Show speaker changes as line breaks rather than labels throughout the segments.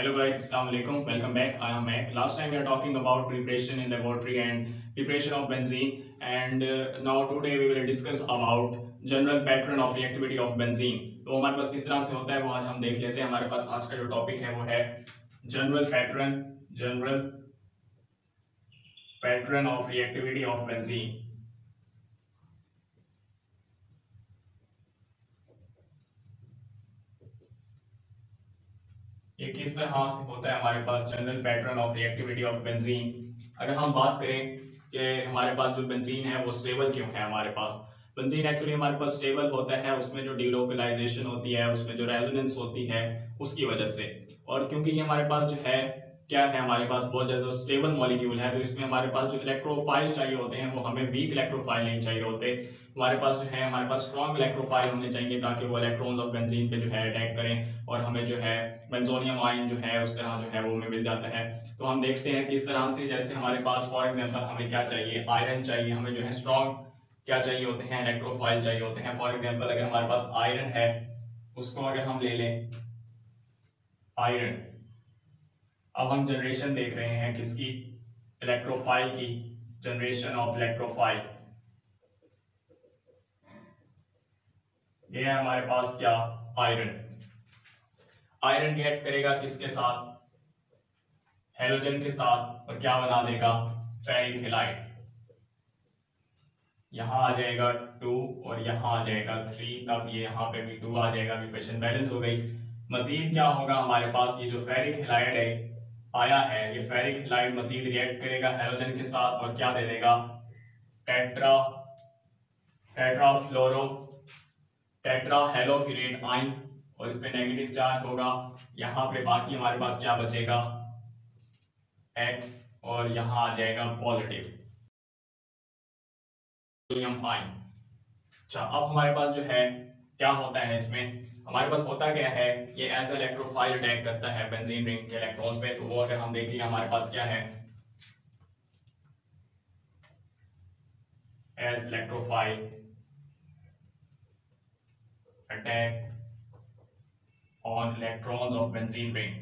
Hello guys, Assalamu alaikum. Welcome back. I am Mac. Last time we are talking about preparation in laboratory and preparation of benzene, and now today we will discuss about general pattern of reactivity of benzene. तो हमारे पास किस तरह से होता है वो आज हम देख लेते हैं। हमारे पास आज का जो टॉपिक है वो है general pattern of reactivity of benzene. ये किस तरह से होता है हमारे पास general pattern of reactivity of benzene. अगर हम बात करें कि हमारे पास जो बेंजीन है वो स्टेबल क्यों है, हमारे पास बेंजीन एक्चुअली हमारे पास स्टेबल होता है, उसमें जो डिलोकलाइजेशन होती है, उसमें जो रेजोनेंस होती है उसकी वजह से। और क्योंकि ये हमारे पास जो है क्या है, हमारे पास बहुत ज़्यादा स्टेबल मॉलिक्यूल है, तो इसमें हमारे पास जो इलेक्ट्रोफाइल चाहिए होते हैं वो हमें वीक इलेक्ट्रोफाइल नहीं चाहिए होते। हमारे पास जो है हमारे पास स्ट्रॉन्ग इलेक्ट्रोफाइल होने चाहिए ताकि वो इलेक्ट्रॉन्स ऑफ बेंजीन पे जो है अटैक करें और हमें जो है बेंजोनियम आयन जो है उस तरह जो है वो हमें मिल जाता है। तो हम देखते हैं किस तरह से, जैसे हमारे पास फॉर एग्जांपल हमें क्या चाहिए, आयरन चाहिए, हमें जो है स्ट्रॉन्ग क्या चाहिए होते हैं, इलेक्ट्रोफाइल चाहिए होते हैं। फॉर एग्जांपल अगर हमारे पास आयरन है, उसको अगर हम ले लें आयरन, अब हम जनरेशन देख रहे हैं किसकी, इलेक्ट्रोफाइल की, जनरेशन ऑफ इलेक्ट्रोफाइल। ये है हमारे पास क्या, आयरन। आयरन रिएक्ट करेगा किसके साथ, हेलोजन के साथ, और क्या बना देगा, फेरिक हैलाइड। यहां आ जाएगा 2 और यहां आ जाएगा 3, तब ये यहां पे भी 2 आ जाएगा, इक्वेशन बैलेंस हो गई। मजीद क्या होगा हमारे पास, ये जो फेरिक हैलाइड है आया है, ये फेरिक हैलाइड मजीद रिएक्ट करेगा हेलोजन के साथ और क्या दे देगा, टेट्रा टेट्राफ्लोरो टेट्राहेलोफिरेट आयन, और इस पे नेगेटिव चार्ज होगा। यहाँ पे बाकी हमारे पास क्या बचेगा, X, और यहाँ आ जाएगा पॉजिटिव आयन। अच्छा, अब हमारे पास जो है क्या होता है, इसमें हमारे पास होता क्या है, ये एज इलेक्ट्रोफाइल अटैक करता है बेंजीन रिंग के इलेक्ट्रॉन्स पे। तो वो अगर हम देखें हमारे पास क्या है, as electrophile attack on electrons of benzene ring।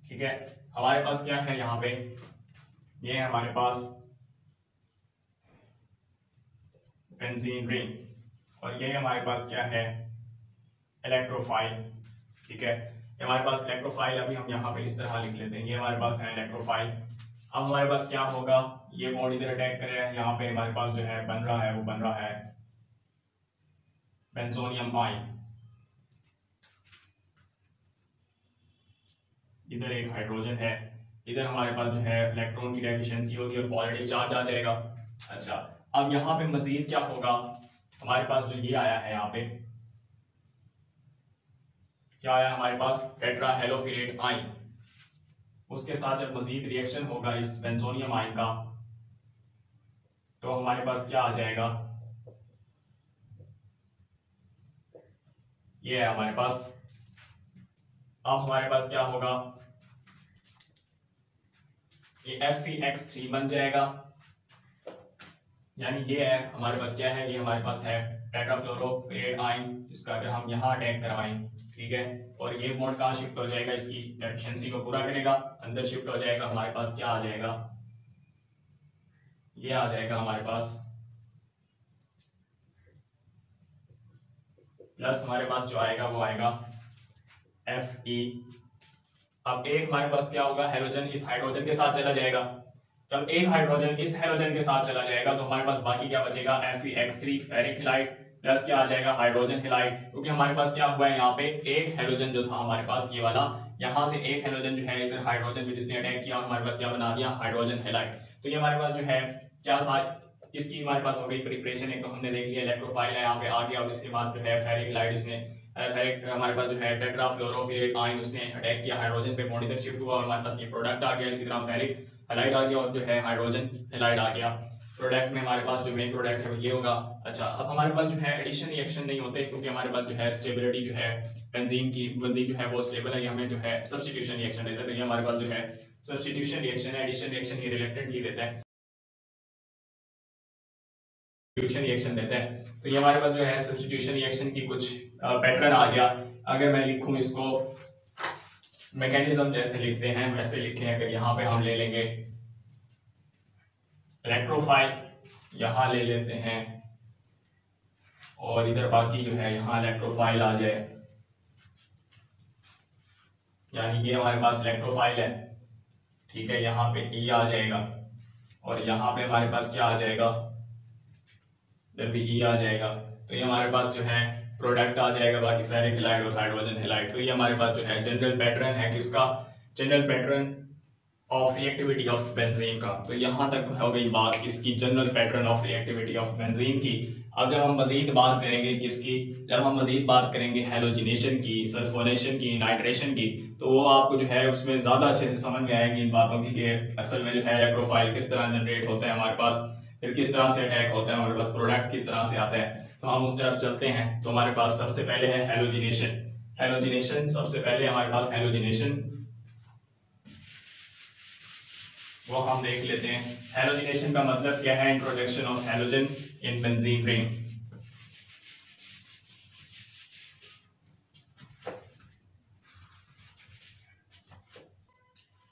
ठीक है, हमारे पास क्या है यहाँ पे, ये है हमारे पास बेंजीन रिंग, और ये हमारे पास क्या है, इलेक्ट्रोफाइल। ठीक है, ये हमारे पास इलेक्ट्रोफाइल, अभी हम यहाँ पे इस तरह लिख लेते हैं, ये हमारे पास है इलेक्ट्रोफाइल। अब हमारे पास क्या होगा, ये बॉन्ड इधर अटैक करेगा, यहाँ पे हमारे पास जो है बन रहा है, वो बन रहा है बेंजोनियम आयन। इधर एक हाइड्रोजन है, इधर हमारे पास जो है इलेक्ट्रॉन की डेफिशिएंसी होगी और पॉजिटिव चार्ज आ जाएगा। अच्छा, अब यहाँ पे मजीद क्या होगा, हमारे पास जो ये आया है, यहाँ पे क्या आया हमारे पास, टेट्राहेलोफिरेट आयन। उसके साथ जब मजीद रिएक्शन होगा इस बेंजोनियम आयन का, तो हमारे पास क्या आ जाएगा, ये है हमारे पास। अब हमारे पास क्या होगा, ये Fe(X3) बन जाएगा, यानी ये है हमारे पास क्या है, ये हमारे पास है टेट्राफ्लोरोफिरेट आयन, इसका अगर हम यहाँ अटैक करवाएं, ठीक है, और ये बॉन्ड कहाँ शिफ्ट हो जाएगा, इसकी एफिशिएंसी को पूरा करेगा, अंदर शिफ्ट हो जाएगा। हमारे पास क्या आ जाएगा, ये आ जाएगा हमारे पास प्लस, हमारे पास जो आएगा वो आएगा Fe। अब एक हमारे पास क्या होगा, हेलोजन इस हाइड्रोजन के साथ चला जाएगा। जब एक हाइड्रोजन इस हेलोजन के साथ चला जाएगा तो हमारे पास बाकी क्या बचेगा, Fe(X3) फेरिक हैलाइड, प्लस क्या आ जाएगा, हाइड्रोजन हैलाइड। क्योंकि हमारे पास क्या हुआ है, यहाँ पे एक हेलोजन जो था हमारे पास ये वाला, यहाँ से एक हेलोजन जो है इधर हाइड्रोजन पे जिसने अटैक किया, हमारे पास क्या बना दिया, हाइड्रोजन हैलाइड। तो ये हमारे पास जो है क्या था, इसकी हमारे पास हो गई प्रिपरेशन। एक तो हमने देख लिया इलेक्ट्रोफाइल है यहाँ पे आ गया, और इसके बाद जो है फेरिक हैलाइड, इसने फेरिक हमारे पास जो है टेट्राफ्लोरोफिरेट आयन, उसने अटैक किया हाइड्रोजन पे, बॉन्ड इधर शिफ्ट हुआ और हमारे पास ये प्रोडक्ट आ गया। इसी तरह फेरिक हैलाइड आ गया और जो है हाइड्रोजन हैलाइड आ गया। प्रोडक्ट में हमारे पास जो मेन प्रोडक्ट है वो ये होगा। अच्छा, अब हमारे पास जो है एडिशन रिएक्शन नहीं होते, क्योंकि हमारे पास जो है स्टेबिलिटी जो है बेंजीन जो है वो स्टेबल है, ये हमें जो है सब्स्टिट्यूशन रिएक्शन देता है। तो ये हमारे पास जो है सब्स्टिट्यूशन रिएक्शन है, एडिशन रिएक्शन ये रिलेटेडली देता है। सब्स्टिट्यूशन रिएक्शन देता है। तो ये हमारे पास जो है सब्स्टिट्यूशन रिएक्शन की कुछ पैटर्न आ गया। अगर मैं लिखूं इसको मैकेनिज्म जैसे लिखते हैं वैसे लिखें, अगर यहाँ पे हम ले लेंगे इलेक्ट्रोफाइल, यहाँ ले लेते हैं और इधर बाकी जो है यहाँ इलेक्ट्रोफाइल आ जाए, यानी ये हमारे पास इलेक्ट्रोफाइल है, ठीक है। यहाँ पे ई आ जाएगा और यहाँ पे हमारे पास क्या आ जाएगा, इधर भी ई आ जाएगा। तो ये हमारे पास जो है प्रोडक्ट आ जाएगा, बाकी फेरिक हैलाइड और हाइड्रोजन हैलाइड। तो ये हमारे पास जो है जनरल पैटर्न है किसका, general pattern of reactivity of benzene का। तो यहाँ तक हो गई बात किसकी, general pattern of reactivity of benzene की। अब जब हम मजीद बात करेंगे किसकी, जब हम मजीद बात करेंगे हैलोजिनेशन की, सल्फोनेशन की, नाइट्रेशन की, तो वो आपको जो है उसमें ज़्यादा अच्छे से समझ में आएगी इन बातों की कि असल में जो है इलेक्ट्रोफाइल किस तरह जनरेट होता है हमारे पास, फिर किस तरह से अटैक होता है हमारे पास, प्रोडक्ट किस तरह से आता है। तो हम उस तरफ चलते हैं। तो हमारे पास सबसे पहले है हैलोजिनेशन। हैलोजिनेशन सबसे पहले हमारे पास हैलोजिनेशन वो हम देख लेते हैं। हैलोजिनेशन का मतलब क्या है, introduction of halogen in benzene ring.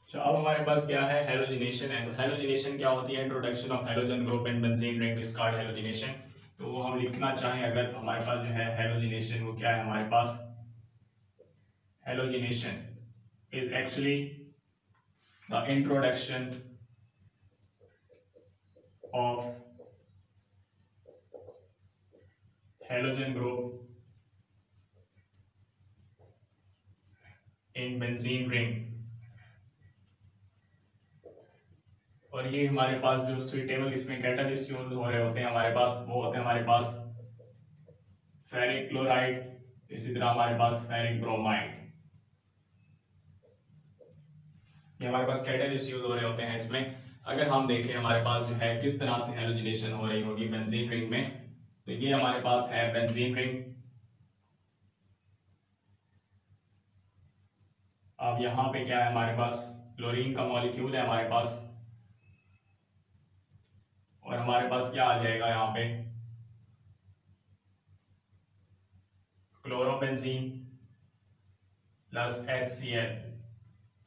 अब हमारे पास क्या है, हैलोजिनेशन है। तो हैलोजिनेशन क्या होती है, introduction of halogen group in benzene ring is called halogenation. तो वो हम लिखना चाहें अगर तो हमारे पास जो है हैलोजिनेशन वो क्या है हमारे पास, halogenation is actually the introduction of halogen group in benzene ring। और ये हमारे पास जो सुइटेबल इसमें कैटालिस्ट यूज हो रहे होते हैं हमारे पास, वो होते हैं हमारे पास फेरिक क्लोराइड, इसी तरह हमारे पास फेरिक ब्रोमाइड। ये हमारे पास कैटालिस्ट यूज हो रहे होते हैं इसमें। अगर हम देखें हमारे पास जो है किस तरह से हैलोजिनेशन हो रही होगी बेंजीन रिंग में, तो ये हमारे पास है बेंजीन रिंग। अब यहाँ पे क्या है हमारे पास, क्लोरीन का मॉलिक्यूल है हमारे पास, और हमारे पास क्या आ जाएगा यहाँ पे, क्लोरोबेंजीन प्लस HCl।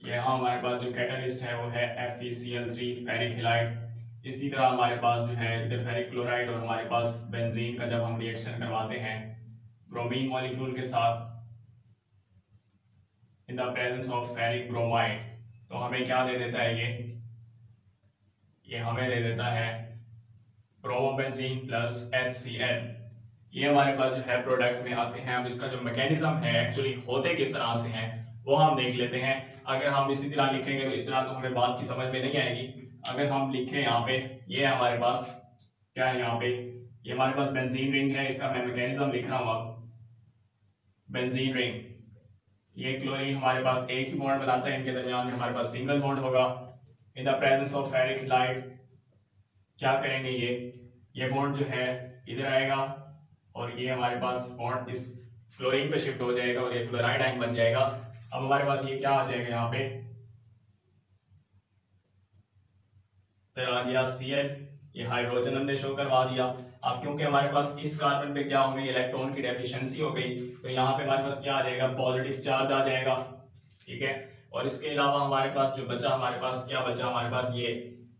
यहाँ हमारे पास जो कैटलिस्ट है वो है FeCl3 फेरिक हैलाइड। इसी तरह हमारे पास जो है इधर फेरिक क्लोराइड, और हमारे पास बेंजीन का जब हम रिएक्शन करवाते हैं ब्रोमीन मॉलिक्यूल के साथ इन the presence of ferric bromide, तो हमें क्या दे देता है ये हमें दे देता है ब्रोमोबेंजीन प्लस HCl। ये हमारे पास जो है प्रोडक्ट में आते हैं। अब इसका जो मैकेनिज्म है एक्चुअली होते किस तरह से हैं वो हम देख लेते हैं। अगर हम इसी तरह लिखेंगे तो इस तरह तो हमें बात की समझ में नहीं आएगी। अगर हम लिखें यहाँ पे, ये हमारे पास क्या है, यहाँ पे ये हमारे पास बेंजीन रिंग है, इसका मैं मैकेनिज्म लिख रहा हूँ। अब बेंजीन रिंग, ये क्लोरीन हमारे पास एक ही बॉन्ड बनाता है, इनके दरमियान में हमारे पास सिंगल बॉन्ड होगा। इन the presence of ferric halide क्या करेंगे, ये बॉन्ड जो है इधर आएगा और ये हमारे पास बॉन्ड इस क्लोरीन पे शिफ्ट हो जाएगा और ये क्लोराइड आयन बन जाएगा। अब हमारे पास ये क्या आ जाएगा, यहाँ पे फिर आ गया Cl, ये हाइड्रोजन हमने शो करवा दिया। अब क्योंकि हमारे पास इस कार्बन पे क्या हो गई, इलेक्ट्रॉन की डेफिशिएंसी हो गई, तो यहाँ पे हमारे पास क्या आ जाएगा, पॉजिटिव चार्ज आ जाएगा, ठीक है। और इसके अलावा हमारे पास जो बचा, हमारे पास क्या बचा, हमारे पास ये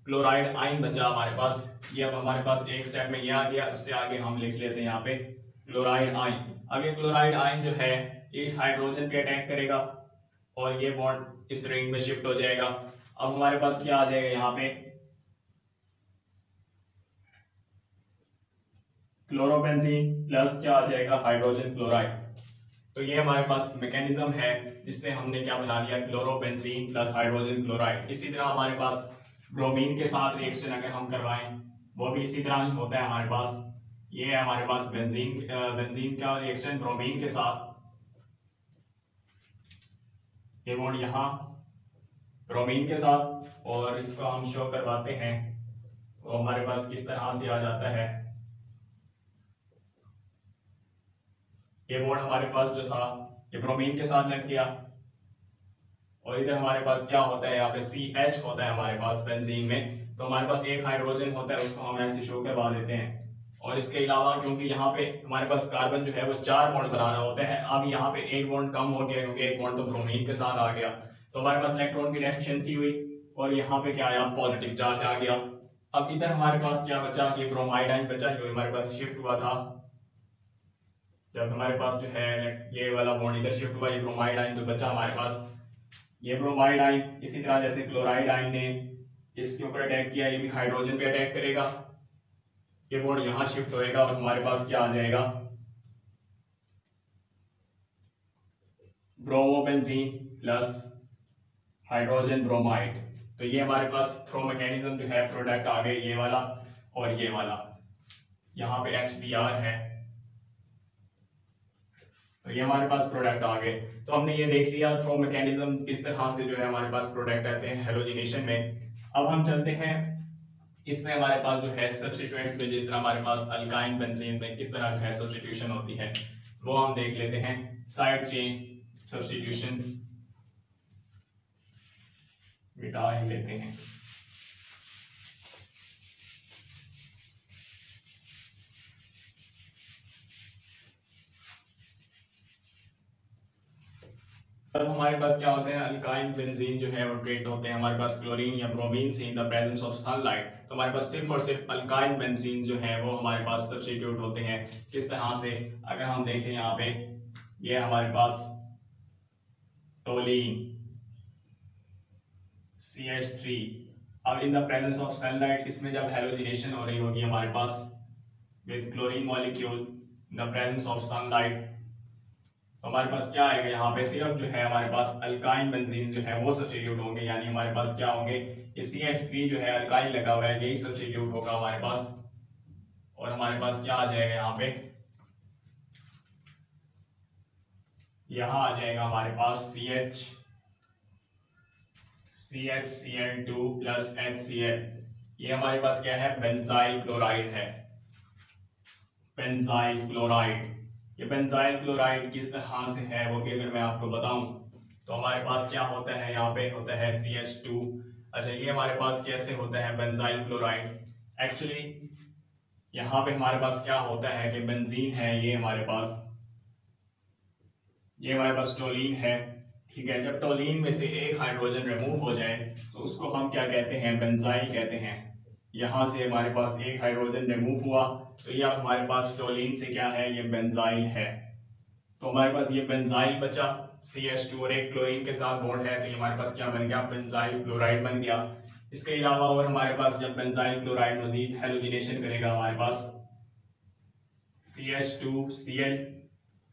क्लोराइड आयन बचा हमारे पास। ये अब हमारे पास एक स्टेप में ये आ गया, इससे आगे हम लिख लेते हैं यहाँ पे क्लोराइड आयन। अब ये क्लोराइड आयन जो है ये इस हाइड्रोजन पे अटैक करेगा और ये बॉन्ड इस रिंग में शिफ्ट हो जाएगा। अब हमारे पास क्या आ जाएगा, यहाँ पे क्लोरोबेंजीन प्लस क्या आ जाएगा, हाइड्रोजन क्लोराइड। तो ये हमारे पास मैकेनिज्म है जिससे हमने क्या बना लिया, क्लोरोबेंजीन प्लस हाइड्रोजन क्लोराइड। इसी तरह हमारे पास ब्रोमीन के साथ रिएक्शन अगर हम करवाएं वो भी इसी तरह ही होता है हमारे पास। ये है हमारे पास बेंजीन का रिएक्शन ब्रोमीन के साथ, ये बॉन्ड यहाँ ब्रोमीन के साथ, और इसको हम शो करवाते हैं तो हमारे पास किस तरह से आ जाता है। ये बॉन्ड हमारे पास जो था ये ब्रोमीन के साथ लग गया और इधर हमारे पास क्या होता है, यहाँ पे CH होता है हमारे पास बेंजीन में। तो हमारे पास एक हाइड्रोजन होता है, उसको हम ऐसे शो करवा देते हैं, और इसके अलावा क्योंकि यहाँ पे हमारे पास कार्बन जो है वो 4 बॉन्ड बना रहा होता है, अब यहाँ पे एक बॉन्ड कम हो गया क्योंकि एक बॉन्ड तो ब्रोमीन के साथ आ गया, तो हमारे पास इलेक्ट्रॉन की डेफिशिएंसी हुई और यहाँ पे क्या आया, पॉजिटिव चार्ज आ गया। अब इधर हमारे पास क्या बचा, कि ब्रोमाइड आयन बचा जो हमारे पास शिफ्ट हुआ था, जब हमारे पास जो है ये वाला बॉन्ड इधर शिफ्ट हुआ, ये ब्रोमाइड आयन जो बचा हमारे पास, ये ब्रोमाइड आयन इसी तरह जैसे क्लोराइड आयन ने इसके ऊपर अटैक किया, ये भी हाइड्रोजन पे अटैक करेगा, ये बॉन्ड यहाँ शिफ्ट होएगा और हमारे पास क्या आ जाएगा, ब्रोमोबेंजीन प्लस हाइड्रोजन ब्रोमाइड। तो ये हमारे पास थ्रो मैकेनिज्म जो है प्रोडक्ट आ गए, ये वाला और ये वाला, यहाँ पे HBr है, तो ये हमारे पास प्रोडक्ट आ गए। तो हमने ये देख लिया थ्रो मैकेनिज्म किस तरह से जो है हमारे पास प्रोडक्ट आते हैं हैलोजिनेशन में। अब हम चलते हैं इसमें हमारे पास जो है सब्स्टिट्यूएंट्स में, जिस तरह हमारे पास अल्काइन बेंजीन में किस तरह जो है सब्स्टिट्यूशन होती है वो हम देख लेते हैं। साइड चेन सब्स्टिट्यूशन मिटा ही लेते हैं। अब हमारे पास क्या होते हैं, अल्काइन बेंजीन जो है वो ट्रीट होते हैं हमारे पास क्लोरीन या ब्रोमीन से इन द प्रेजेंस ऑफ सनलाइट। तो हमारे पास सिर्फ और सिर्फ अल्काइन बेंजीन जो है वो हमारे पास सब्स्टिट्यूट होते हैं। किस तरह से, अगर हम देखें यहाँ पे, ये हमारे पास टोलीन CH3, अब in the presence of sunlight इसमें जब हैलोजिनेशन हो रही होगी हमारे पास with chlorine molecule in the presence of sunlight, तो हमारे पास क्या आएगा, यहाँ पे सिर्फ जो है हमारे पास अल्काइन बेंजीन जो है वो सब्स्टिट्यूट होंगे, यानी हमारे पास क्या होंगे, ये CH3 जो है अल्काइन लगा हुआ है यही सब्स्टिट्यूट होगा हमारे पास, और हमारे पास क्या आ जाएगा, यहाँ पे यहाँ आ जाएगा हमारे पास CHCl2 प्लस HCl, ये हमारे पास क्या है, बेंजाइल क्लोराइड है, बेंजाइल क्लोराइड। ये बेंजाइल क्लोराइड किस तरह से है वो भी अगर मैं आपको बताऊं तो हमारे पास क्या होता है, यहाँ पे होता है CH2। अच्छा, ये हमारे पास कैसे होता है बेंजाइल क्लोराइड, एक्चुअली यहाँ पे हमारे पास क्या होता है कि बेंजीन है, ये हमारे पास टोलीन है, ठीक है। जब टोलीन में से एक हाइड्रोजन रिमूव हो जाए तो उसको हम क्या कहते हैं, बेंजाइल कहते हैं। यहाँ से हमारे पास एक हाइड्रोजन रिमूव हुआ तो ये अब हमारे पास टोलीन से क्या है, ये बेंजाइल है। तो हमारे पास ये बेंजाइल बचा, CH2 और एक क्लोरीन के साथ बॉन्ड है, तो ये हमारे पास क्या बन गया, बेंजाइल क्लोराइड बन गया। इसके अलावा और हमारे पास जब बेंजाइल क्लोराइड मजीद हैलोजिनेशन करेगा हमारे पास CH2Cl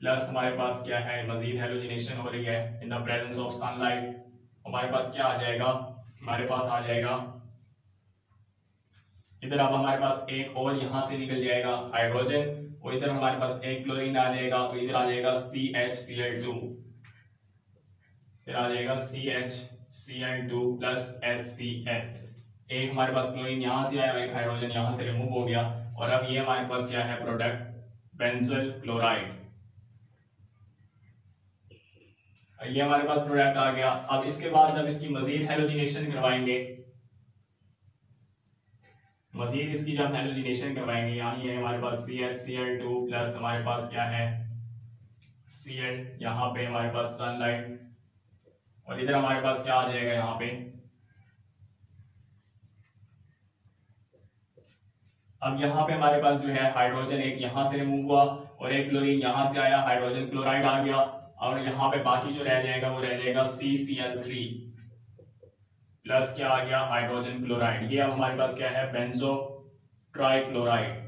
प्लस हमारे पास क्या है, मजीद हैलोजिनेशन हो रही है इन द प्रेजेंस ऑफ सनलाइट, हमारे पास क्या आ जाएगा, हमारे पास आ जाएगा इधर, अब हमारे पास एक और यहां से निकल जाएगा हाइड्रोजन, और इधर हमारे पास एक क्लोरीन आ जाएगा, तो इधर आ जाएगा CHCl2, फिर आ जाएगा CHCl2 प्लस HCl। एक हमारे पास क्लोरीन यहां से आया, एक हाइड्रोजन यहां से रिमूव हो गया, और अब ये हमारे पास क्या है, प्रोडक्ट बेंजल क्लोराइड, ये हमारे पास प्रोडक्ट आ गया। अब इसके बाद जब इसकी मजीद हैलोजिनेशन करवाएंगे, मजीद इसकी जब हैलोजिनेशन करवाएंगे, यानी ये हमारे पास CHCl2 प्लस हमारे पास क्या है Cl, यहाँ पे हमारे पास सनलाइट, और इधर हमारे पास क्या आ जाएगा, यहाँ पे अब यहाँ पे हमारे पास जो है हाइड्रोजन एक यहाँ से रिमूव हुआ और एक क्लोरीन यहाँ से आया, हाइड्रोजन क्लोराइड आ गया, और यहाँ पे बाकी जो रह जाएगा वो रह जाएगा CCl3 प्लस क्या आ गया, हाइड्रोजन क्लोराइड। ये अब हमारे पास क्या है, बेंजो ट्राइक्लोराइड।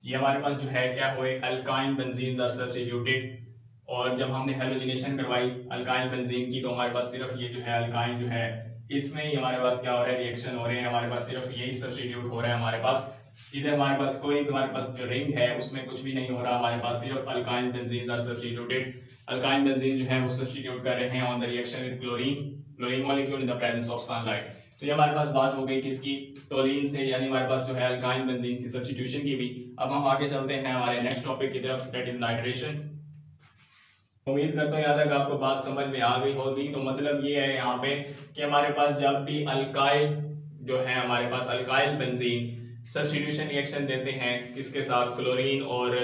ये हमारे पास जो है क्या हुए, अल्काइन बेंजीन्स आर सब्स्टिट्यूटेड, और जब हमने हैलोजिनेशन करवाई अल्काइन बेंजीन की तो हमारे पास सिर्फ ये जो है अल्काइन जो है इसमें ही हमारे पास क्या हो रहा है, रिएक्शन हो रहे हैं, हमारे पास सिर्फ यही सब्स्टिट्यूट हो रहा है हमारे पास। इधर हमारे पास कोई भी हमारे पास जो रिंग है उसमें कुछ भी नहीं हो रहा, हमारे पास सिर्फ alkyne benzene are substituted. Alkyne benzene जो है वो सब्स्टिट्यूट कर रहे हैं on the reaction with chlorine molecule in the presence of sunlight. तो ये हमारे पास बात हो गई किसकी, टोलीन से, यानी हमारे पास जो है अल्काइन बेंजीन की सब्स्टिट्यूशन की भी। अब हम आगे चलते हैं हमारे नेक्स्ट टॉपिक की तरफ, दैट इज नाइट्रेशन। उम्मीद करता हूँ यहाँ तक आपको बात समझ में आ गई होगी। तो मतलब ये है यहाँ पे कि हमारे पास जब भी अल्काइल जो है, हमारे पास अल्काइल बेंजीन सब्स्टिट्यूशन रिएक्शन देते हैं किसके साथ, क्लोरीन, और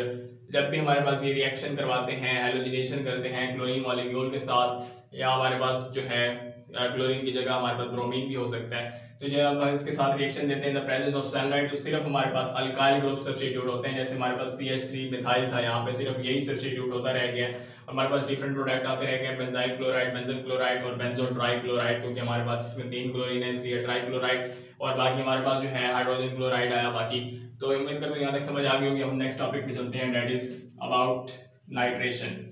जब भी हमारे पास ये रिएक्शन करवाते हैं, हैलोजिनेशन करते हैं क्लोरीन मॉलिक्यूल के साथ, या हमारे पास जो है क्लोरीन की जगह हमारे पास ब्रोमीन भी हो सकता है, तो जब हम इसके साथ रिएक्शन देते हैं इन द प्रेजेंस ऑफ सनलाइट, तो सिर्फ हमारे पास अल्काइल ग्रुप सब्स्टिट्यूट होते हैं। जैसे हमारे पास CH3 मिथाइल था, यहाँ पे सिर्फ यही सब्स्टिट्यूट होता रह गया। हमारे पास डिफरेंट प्रोडक्ट आते रह गए, बेंजाइल क्लोराइड, बेंजल क्लोराइड और बेंजो ट्राई क्लोराइड, क्योंकि हमारे पास इसमें 3 क्लोरीन है इसलिए ट्राई क्लोराइड, और बाकी हमारे पास जो है हाइड्रोजन क्लोराइड आया बाकी। तो उम्मीद करते हैं यहाँ तक समझ आ गई होगी। हम नेक्स्ट टॉपिक पे चलते हैं, दैट इज अबाउट नाइट्रेशन।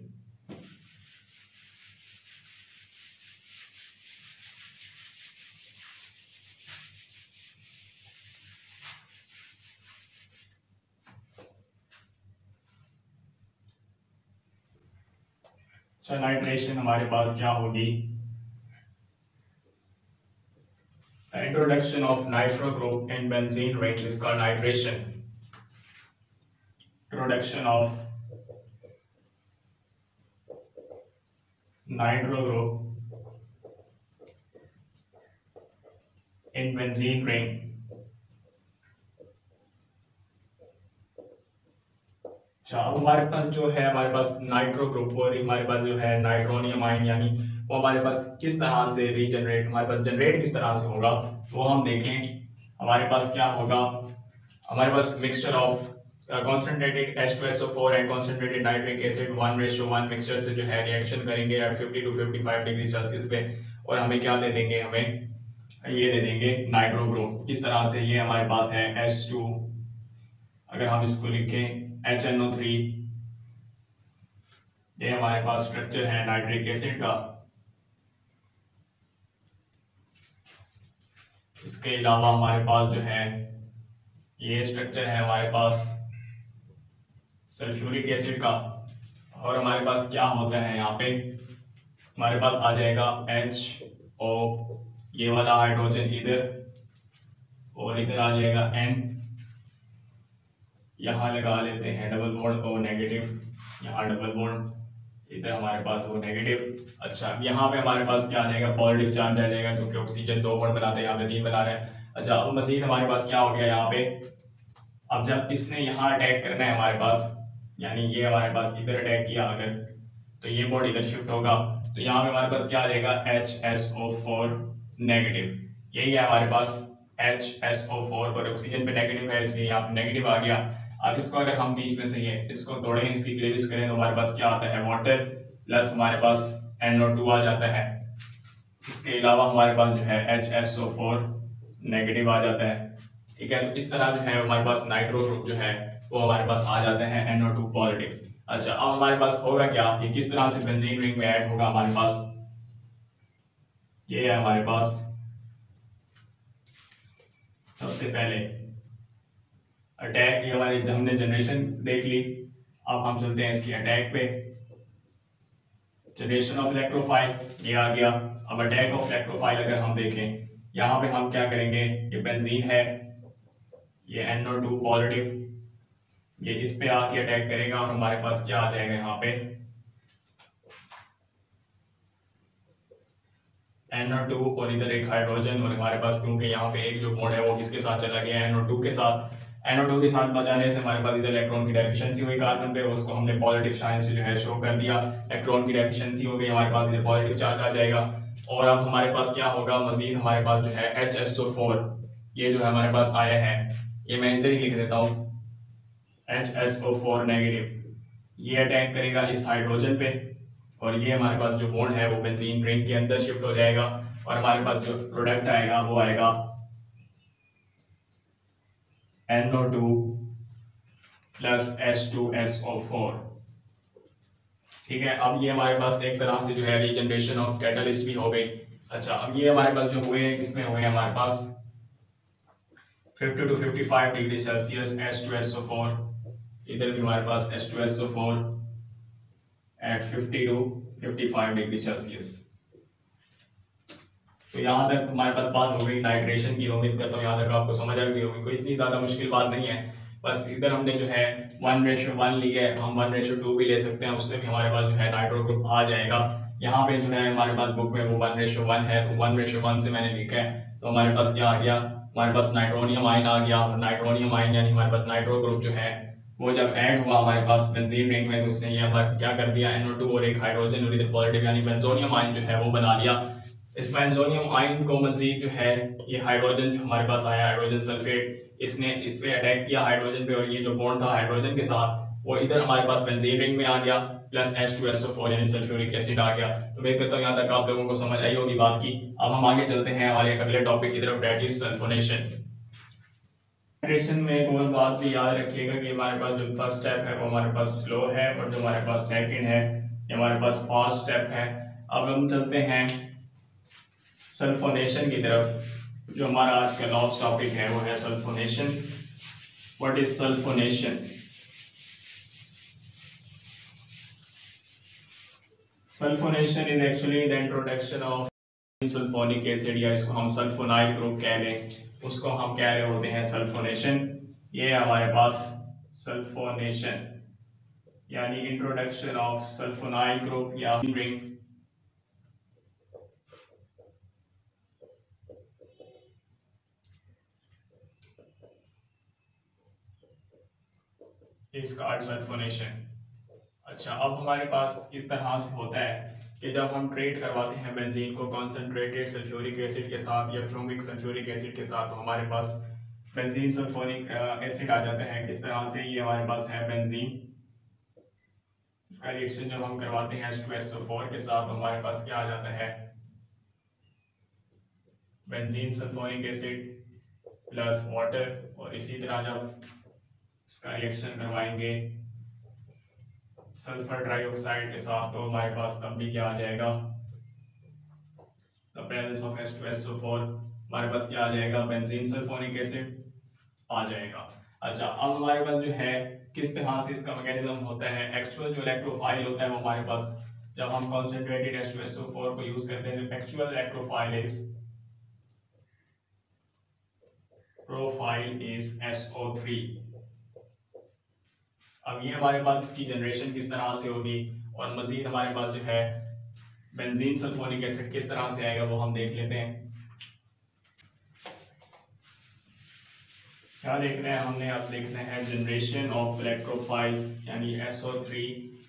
अच्छा, नाइट्रेशन हमारे पास क्या होगी, introduction of nitro group in benzene ring is called nitration. Introduction of nitro group in benzene ring. अच्छा, अब हमारे पास जो है, हमारे पास नाइट्रो ग्रुप और हमारे पास जो है नाइट्रोनियम आयन, यानी वो हमारे पास किस तरह से रीजनरेट, हमारे पास जनरेट किस तरह से होगा वो हम देखें। हमारे पास क्या होगा, हमारे पास mixture of concentrated H2SO4 and concentrated nitric acid 1:1 mixture से जो है रिएक्शन करेंगे एट 50 to 55 डिग्री सेल्सियस पे, और हमें क्या दे देंगे, हमें ये दे देंगे नाइट्रो ग्रुप। किस तरह से, ये हमारे पास है H2, अगर हम इसको लिखें HNO3, ये हमारे पास स्ट्रक्चर है नाइट्रिक एसिड का। इसके अलावा हमारे पास जो है ये स्ट्रक्चर है हमारे पास सल्फ्यूरिक एसिड का, और हमारे पास क्या होता है यहाँ पे, हमारे पास आ जाएगा HO, ये वाला हाइड्रोजन इधर, और इधर आ जाएगा N, यहाँ लगा लेते हैं डबल बॉन्ड और नेगेटिव, यहाँ डबल बॉन्ड, इधर हमारे पास वो नेगेटिव। अच्छा, यहाँ पे हमारे पास क्या आ जाएगा, पॉजिटिव चार्ज आ जाएगा, क्योंकि ऑक्सीजन 2 बॉन्ड बनाते हैं, यहाँ पे 3 बना रहे हैं। अच्छा, अब मजीद हमारे पास क्या हो गया यहाँ पे, अब जब इसने यहाँ अटैक करना है हमारे पास, यानी ये हमारे पास इधर अटैक किया अगर, तो ये बॉन्ड इधर शिफ्ट होगा, तो यहाँ पे हमारे पास क्या आ जाएगा, HSO4 नेगेटिव, यही है हमारे पास HSO4, और ऑक्सीजन पे नेगेटिव है इसलिए यहाँ पे नेगेटिव आ गया। अब इसको अगर हम बीच में से ये इसको तोड़ें, इसकी क्लीवेज करें, तो हमारे पास क्या आता है, वाटर प्लस हमारे पास NO2 आ जाता है। इसके अलावा हमारे पास जो है HSO4 नेगेटिव आ जाता है, ठीक है। तो इस तरह जो है हमारे पास नाइट्रो ग्रुप जो है वो हमारे पास आ जाता है NO2 पॉजिटिव। अच्छा, अब हमारे पास होगा क्या, ये किस तरह से बेंजीन रिंग में ऐड होगा, हमारे पास ये है, हमारे पास सबसे पहले अटैक, ये हमारी हमने जनरेशन देख ली, अब हम चलते हैं इसकी अटैक पे। जनरेशन ऑफ इलेक्ट्रोफाइल ये आ गया। अब अटैक ऑफ इलेक्ट्रोफाइल अगर हम देखें, यहाँ पे हम क्या करेंगे, ये बेंजीन है, ये NO2 पॉजिटिव, ये इस पे आके अटैक करेगा, और हमारे पास क्या आ जाएगा यहाँ पे, NO2 और इधर एक हाइड्रोजन, और हमारे पास क्योंकि यहाँ पे एक जो बॉन्ड है वो किसके साथ चला गया, NO2 के साथ। NO2 के साथ बजाने से हमारे पास इधर इलेक्ट्रॉन की डेफिशिएंसी हुई कार्बन पे, उसको हमने पॉजिटिव साइन से जो है शो कर दिया, इलेक्ट्रॉन की डेफिशिएंसी हो गई, हमारे पास इधर पॉजिटिव चार्ज आ जाएगा। और अब हमारे पास क्या होगा, मजीद हमारे पास जो है HSO4, ये जो है हमारे पास आया है, ये मैं इधर ही लिख देता हूँ, HSO4 नेगेटिव, ये अटैक करेगा इस हाइड्रोजन पे, और ये हमारे पास जो बॉन्ड है वो बेंजीन रिंग के अंदर शिफ्ट हो जाएगा, और हमारे पास जो प्रोडक्ट आएगा वो आएगा NO2 प्लस H2SO4, ठीक है। अब ये हमारे पास एक तरह से जो है रीजनरेशन ऑफ कैटलिस्ट भी हो गई। अच्छा, अब ये हमारे पास जो हुए किसमें हुए, हमारे पास 50 to 55 डिग्री सेल्सियस H2SO4, इधर भी हमारे पास H2SO4 at 50 to 55 degree Celsius. तो यहाँ तक हमारे पास बात हो गई नाइट्रेशन की। उम्मीद करता हूँ यहाँ तक आपको समझ आ गई होगी, कोई इतनी ज़्यादा मुश्किल बात नहीं है। बस इधर हमने जो है 1:1 ली है, हम 1:2 भी ले सकते हैं, उससे भी हमारे पास जो है नाइट्रो ग्रुप आ जाएगा। यहाँ पे जो है हमारे पास बुक में वो 1:1 है, तो 1:1 से मैंने लिखा है, तो हमारे पास क्या आ गया, हमारे पास नाइट्रोनियम आयन आ गया, और नाइट्रोनियम आयन यानी हमारे पास नाइट्रो ग्रुप जो है वो जब ऐड हुआ हमारे पास बेंजीन रिंग में, तो उसने ये हमारा क्या कर दिया, NO2 और एक हाइड्रोजन और इधर पॉजिटिव यानी बेंजोनियम आयन जो है वो बना लिया। इस बेंजोनियम आयन को मजीद जो है ये हाइड्रोजन जो हमारे पास आया, हाइड्रोजन सल्फेट, इसने इस पे अटैक किया हाइड्रोजन पे, और ये जो बॉन्ड था हाइड्रोजन के साथ वो इधर हमारे पास बेंजीन रिंग में आ गया, प्लस H2SO4 यानी सल्फ्यूरिक एसिड आ गया। तो उम्मीद करता हूँ यहाँ तक आप लोगों को समझ आई होगी बात की। अब हम आगे चलते हैं हमारे अगले टॉपिक की तरफ, दैट इज सल्फोनेशन। सल्फोनेशन में एक और बात भी याद रखिएगा कि हमारे पास जो फर्स्ट स्टेप है वो हमारे पास स्लो है, और जो हमारे पास सेकंड है ये हमारे पास फास्ट स्टेप है। अब हम चलते हैं सल्फोनेशन की तरफ। जो हमारा आज का लास्ट टॉपिक है वो है sulphonation. What is sulphonation? Sulphonation is actually the introduction of sulphonic acid, या इसको हम सल्फोनाइल ग्रुप कह लें, उसको हम कह रहे होते हैं सल्फोनेशन। ये हमारे पास सल्फोनेशन यानी इंट्रोडक्शन ऑफ सल्फोनाइल ग्रुप या रिंग। इसका सल्फोनेशन। अच्छा, अब हमारे पास इस तरह से होता है कि जब हम ट्रीट करवाते हैं बेंजीन को कॉन्सेंट्रेटेड सल्फ्यूरिक एसिड के साथ या फ्रोमिक सल्फ्यूरिक एसिड के साथ, तो हमारे पास बेंजीन सल्फोनिक एसिड आ जाता है। किस तरह से? ये हमारे पास है बेंजीन, इसका रिएक्शन जब हम करवाते हैं H2SO4 के साथ, तो हमारे पास क्या आ जाता है, benzene sulphonic acid plus water, और इसी तरह जब इसका रिएक्शन करवाएंगे सल्फर डाइऑक्साइड के साथ, तो हमारे पास तब भी क्या आ जाएगा, द प्रेजेंस ऑफ H2SO4, हमारे पास क्या आ जाएगा, बेंजीन सल्फोनिक एसिड आ जाएगा। अच्छा, अब हमारे पास जो है किस तरह से इसका मैकेनिज्म होता है, एक्चुअल जो इलेक्ट्रोफाइल होता है वो हमारे पास जब हम कॉन्सेंट्रेटेड H2SO4 को यूज करते हैं, actual electrophile is profile is SO3। अब ये हमारे पास इसकी जनरेशन किस तरह से होगी, और मजीद हमारे पास जो है बेंजीन सल्फोनिक एसिड किस तरह से आएगा वो हम देख लेते हैं। क्या देखना है हमने? अब देखना है जनरेशन ऑफ इलेक्ट्रोफाइल यानी SO3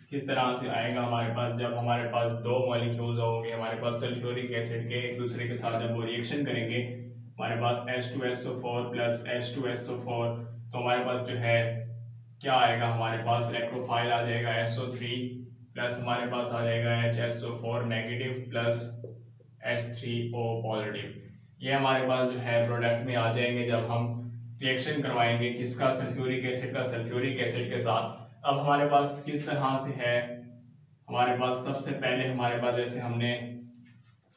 किस तरह से आएगा हमारे पास, जब हमारे पास दो मॉलिक्यूल्स होंगे हमारे पास सल्फ्यूरिक एसिड के, एक दूसरे के साथ जब वो रिएक्शन करेंगे, हमारे पास H2SO4 प्लस H2SO4, तो हमारे पास जो है क्या आएगा, हमारे पास इलेक्ट्रोफाइल आ जाएगा SO3 प्लस हमारे पास आ जाएगा HSO4 negative plus H3O positive. ये हमारे पास जो है प्रोडक्ट में आ जाएंगे जब हम रिएक्शन करवाएंगे किसका, सल्फ्यूरिक एसिड का सल्फ्यूरिक एसिड के साथ। अब हमारे पास किस तरह से है, हमारे पास सबसे पहले हमारे पास जैसे हमने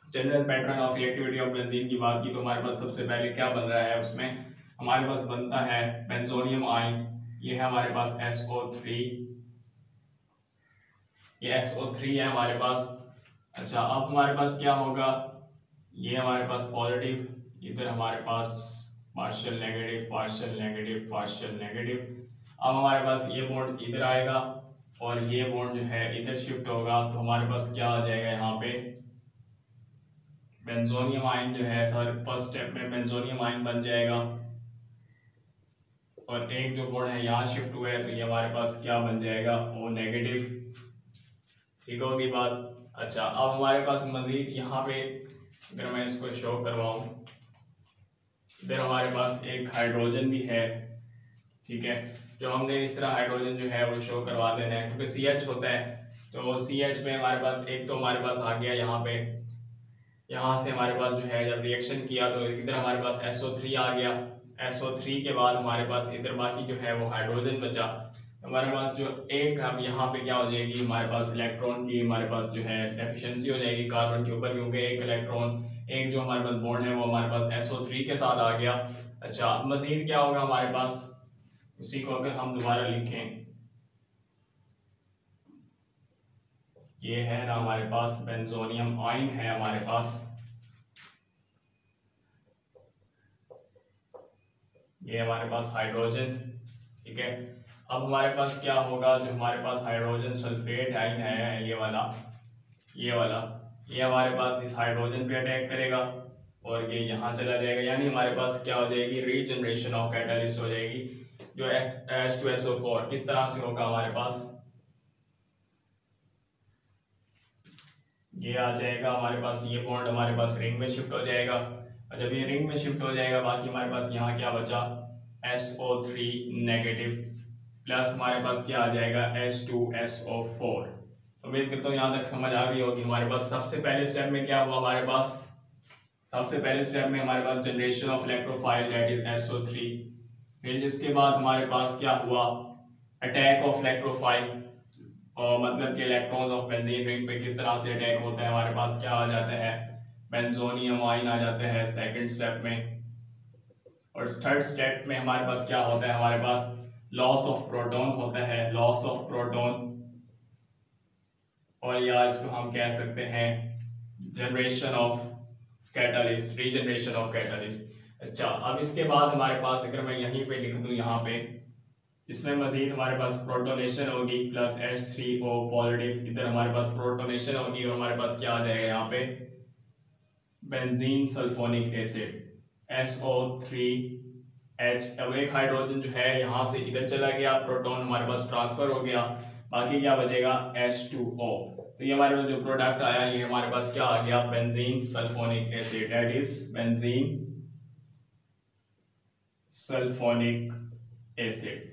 general pattern of reactivity of benzene की बात की, तो हमारे पास सबसे पहले क्या बन रहा है, उसमें हमारे पास बनता है बेंजोनियम आयन, ये है हमारे पास SO3, ये SO3 है हमारे पास। अच्छा, अब हमारे पास क्या होगा, ये हमारे पास पॉजिटिव, इधर हमारे पास partial negative partial negative partial negative. अब हमारे पास ये बॉन्ड इधर आएगा और ये बॉन्ड जो है इधर शिफ्ट होगा, तो हमारे पास क्या आ जाएगा, यहाँ पे बेंजोनियम आयन जो है सर फर्स्ट स्टेप में बेंजोनियम आयन बन जाएगा, और एक जो बॉन्ड है यहाँ शिफ्ट हुआ है तो ये हमारे पास क्या बन जाएगा, O नेगेटिव। ठीक होगी बात। अच्छा, अब हमारे पास मजीद यहाँ पे अगर मैं इसको शो करवाऊं, इधर हमारे पास एक हाइड्रोजन भी है, ठीक है, जो हमने इस तरह हाइड्रोजन जो है वो शो करवा देना है, क्योंकि CH होता है, तो CH में हमारे पास एक तो हमारे पास आ गया यहाँ पे, यहाँ से हमारे पास जो है जब रिएक्शन किया तो इधर हमारे पास SO3 आ गया, SO3 के बाद हमारे पास इधर बाकी जो है वो हाइड्रोजन बचा, हमारे पास जो एक अब यहाँ पे क्या हो जाएगी, हमारे पास इलेक्ट्रॉन की हमारे पास जो है डेफिशिएंसी हो जाएगी कार्बन के ऊपर, क्योंकि एक इलेक्ट्रॉन एक जो हमारे पास बॉन्ड है वो हमारे पास SO3 के साथ आ गया। अच्छा, मजीद क्या होगा हमारे पास, इसी को अगर हम दोबारा लिखें, ये है ना हमारे पास बेंजोनियम आयन है हमारे पास, ये हमारे पास हाइड्रोजन, ठीक है। अब हमारे पास क्या होगा, जो हमारे पास हाइड्रोजन सल्फेट आयन है ये वाला, ये हमारे पास इस हाइड्रोजन पे अटैक करेगा, और ये यहाँ चला जाएगा, यानी हमारे पास क्या हो जाएगी, रीजनरेशन ऑफ कैटलिस्ट हो जाएगी। जो H2SO4 किस तरह से होगा हमारे पास, ये आ जाएगा हमारे पास, ये बॉन्ड हमारे पास रिंग में शिफ्ट हो जाएगा, और जब ये रिंग में शिफ्ट हो जाएगा बाकी हमारे पास यहाँ क्या बचा, SO3 नेगेटिव प्लस हमारे पास क्या आ जाएगा, H2SO4। उम्मीद करता हूँ यहाँ तक समझ आ गई होगी। हमारे पास सबसे पहले स्टेप में क्या हुआ, हमारे पास सबसे पहले स्टेप में हमारे पास generation of electrophile that is SO3। फिर जिसके बाद हमारे पास क्या हुआ, अटैक ऑफ इलेक्ट्रोफाइल, और मतलब कि इलेक्ट्रॉन्स ऑफ बेंजीन रिंग पे किस तरह से अटैक होता है, हमारे पास क्या आ जाता है, बेंजोनियम आयन आ जाता है सेकंड स्टेप में। और थर्ड स्टेप में हमारे पास क्या होता है, हमारे पास लॉस ऑफ प्रोटॉन होता है, लॉस ऑफ प्रोटॉन, और या इसको हम कह सकते हैं generation of catalyst, regeneration of catalyst. अच्छा, अब इसके बाद हमारे पास अगर मैं यहीं पे लिख दूं, यहाँ पे इसमें मजीद हमारे पास प्रोटोनेशन होगी प्लस H3O पॉजिटिव, इधर हमारे पास प्रोटोनेशन होगी और हमारे पास क्या आ जाएगा यहाँ पे, बेंजीन सल्फोनिक एसिड SO3H। अब एक हाइड्रोजन जो है यहाँ से इधर चला गया, प्रोटॉन हमारे पास ट्रांसफर हो गया, बाकी क्या बचेगा H2O। तो ये हमारे पास जो प्रोडक्ट आया ये हमारे पास क्या आ गया, benzene sulphonic acid, that is benzene sulphonic acid.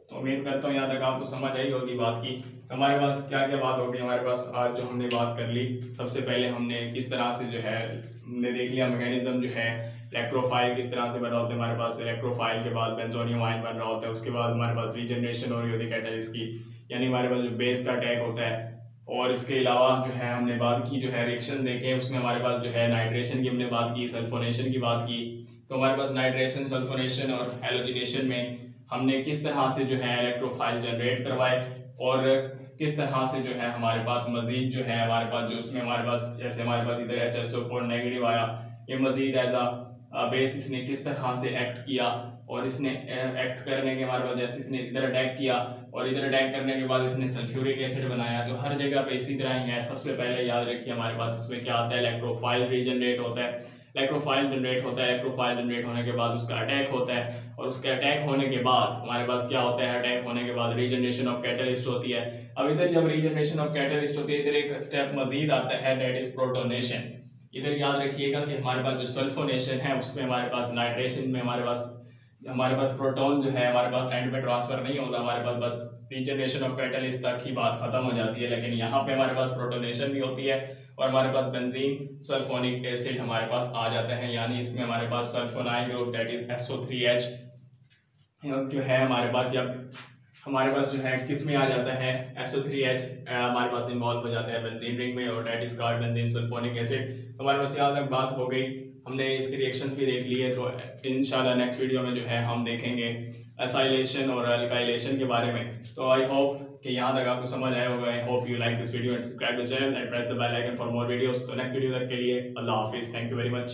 तो उम्मीद करता हूँ यहाँ तक आपको समझ आई होगी बात की। तो हमारे पास क्या क्या बात होगी, हमारे पास आज जो हमने बात कर ली, सबसे पहले हमने किस तरह से जो है हमने देख लिया मैकेनिज्म जो है, इलेक्ट्रोफाइल किस तरह से बन रहा होता है, हमारे पास इलेक्ट्रोफाइल के बाद बेंजोनियम आयन बन रहा होता है, उसके बाद हमारे पास रीजनरेशन हो रही होती है कैटलिस्ट की, यानी हमारे पास जो बेस का अटैक होता है। और इसके अलावा जो है हमने बात की जो है रिएक्शन देखे, उसमें हमारे पास जो है नाइट्रेशन की हमने बात की, सल्फोनेशन की बात की। तो हमारे पास नाइट्रेशन, सल्फोनेशन और हैलोजिनेशन में हमने किस तरह से जो है इलेक्ट्रोफाइल जनरेट करवाए, और किस तरह से जो है हमारे पास मजीद जो है हमारे पास जो उसमें हमारे पास जैसे हमारे पास इधर HSO4 नेगेटिव आया, ये मजीद एज अ बेस इसने किस तरह से एक्ट किया, और इसने एक्ट करने के हमारे पास जैसे इसने इधर अटैक किया और इधर अटैक करने के बाद इसने सल्फ्यूरिक एसिड बनाया। तो हर जगह पे इसी तरह ही है। सबसे पहले याद रखिए हमारे पास इसमें क्या आता है, इलेक्ट्रोफाइल रीजनरेट होता है, इलेक्ट्रोफाइल जनरेट होता है, इलेक्ट्रोफाइल जनरेट होने के बाद उसका अटैक होता है, और उसके अटैक होने के बाद हमारे पास क्या होता है, अटैक होने के बाद रीजनरेशन ऑफ कैटलिस्ट होती है। अब इधर जब रीजनरेशन ऑफ कैटलिस्ट होती है, इधर एक स्टेप मजीद आता है, दैट इज प्रोटोनेशन। इधर याद रखिएगा कि हमारे पास जो सल्फोनेशन है उसमें हमारे पास नाइट्रेशन में हमारे पास प्रोटॉन जो है हमारे पास एंड में ट्रांसफर नहीं होता, हमारे पास बस रीजनरेशन ऑफ कैटलिस्ट तक ही बात खत्म हो जाती है। लेकिन यहाँ पे हमारे पास प्रोटोनेशन भी होती है और हमारे पास बेंजीन सल्फोनिक एसिड हमारे पास आ जाता है, यानी इसमें हमारे पास sulfonyl group that is SO3H जो है हमारे पास, या हमारे पास जो है किस में आ जाता है, SO3H हमारे पास इन्वॉल्व हो जाता है बेंजीन रिंग में, और that is called benzene sulphonic acid. तो हमारे पास यहाँ तक बात हो गई, हमने इसके रिएक्शंस भी देख लिए। तो इंशाल्लाह नेक्स्ट वीडियो में जो है हम देखेंगे एसाइलेशन और अल्काइलेशन के बारे में। तो आई होप कि यहाँ तक आपको समझ आया होगा। I hope you like this video and subscribe the channel and press the bell icon for more videos. तो नेक्स्ट वीडियो तक के लिए अल्लाह हाफिज़, थैंक यू वेरी मच।